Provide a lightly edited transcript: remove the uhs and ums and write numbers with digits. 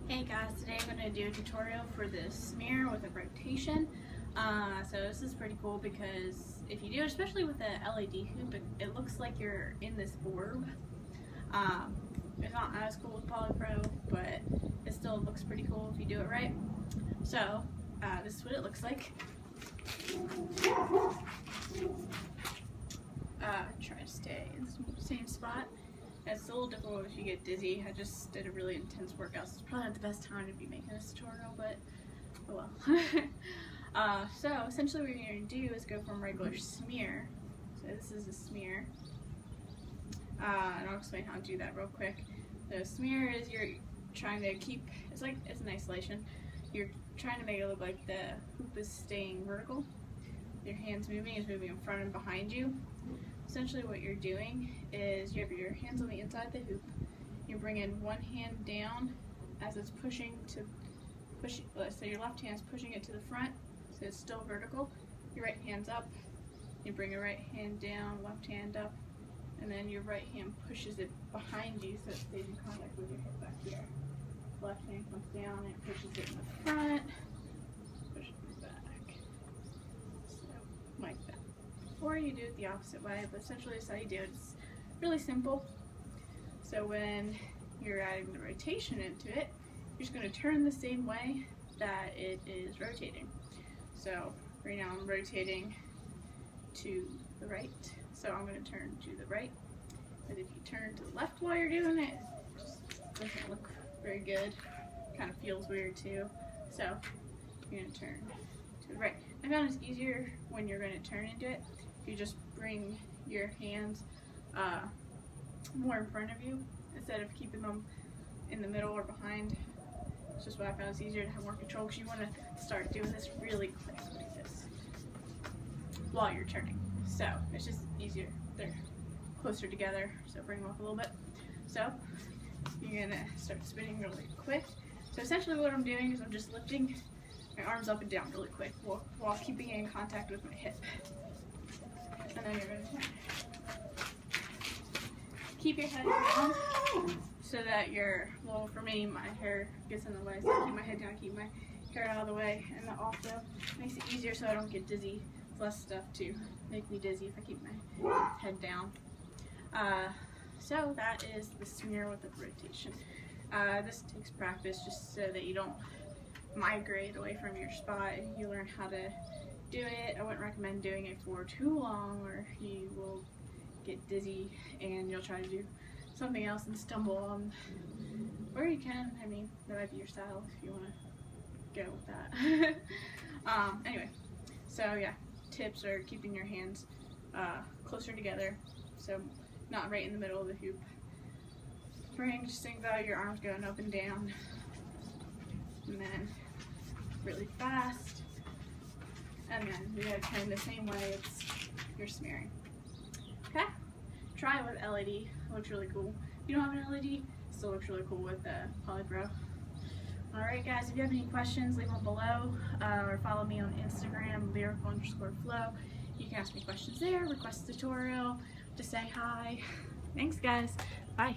Hey guys, today I'm going to do a tutorial for this smear with a rotation. So this is pretty cool because if you do it, especially with the LED hoop, it looks like you're in this orb. It's not as cool with Polypro, but it still looks pretty cool if you do it right. So this is what it looks like. Try to stay in the same spot. It's a little difficult if you get dizzy. I just did a really intense workout, so it's probably not the best time to be making this tutorial, but oh well. So essentially what you're going to do is go from regular smear. So this is a smear. And I'll explain how to do that real quick. The smear is you're trying to keep, it's in isolation. You're trying to make it look like the hoop is staying vertical. Your hands moving is moving in front and behind you. Essentially what you're doing is you have your hands on the inside of the hoop. You're bringing one hand down as it's pushing to push. So your left hand's pushing it to the front, so it's still vertical. Your right hand's up. You bring your right hand down, left hand up, and then your right hand pushes it behind you so it stays in contact with your hip back here. Left hand comes down and pushes it in the front, pushes it back. So like that. Or you do it the opposite way, but essentially that's how you do it. It's really simple. So when you're adding the rotation into it, you're just going to turn the same way that it is rotating. So right now I'm rotating to the right, so I'm going to turn to the right. But if you turn to the left while you're doing it, it just doesn't look very good. Kind of feels weird too. So you're going to turn to the right. I found it's easier when you're going to turn into it. You just bring your hands more in front of you instead of keeping them in the middle or behind. It's just what I found is easier to have more control because you want to start doing this really quick like this while you're turning. So it's just easier. They're closer together, so bring them up a little bit. So you're going to start spinning really quick. So essentially what I'm doing is I'm just lifting my arms up and down really quick while keeping it in contact with my hip. And then you're going to keep your head down so that well, for me, my hair gets in the way, so I keep my head down, keep my hair out of the way, and that also makes it easier so I don't get dizzy. It's less stuff to make me dizzy if I keep my head down. So that is the smear with the rotation. This takes practice just so that you don't migrate away from your spot and you learn how to do it. I wouldn't recommend doing it for too long or you will get dizzy and you'll try to do something else and stumble on, or you can, I mean, that might be your style if you want to go with that. Anyway, so yeah, tips are keeping your hands closer together, so not right in the middle of the hoop. Just think about your arms going up and down, and then really fast. And then we gotta turn the same way you're smearing. Okay? Try it with LED. It looks really cool. If you don't have an LED, it still looks really cool with Polypro. Alright guys, if you have any questions, leave them below. Or follow me on Instagram, lyrical_flow. You can ask me questions there, request a tutorial, just say hi. Thanks guys. Bye.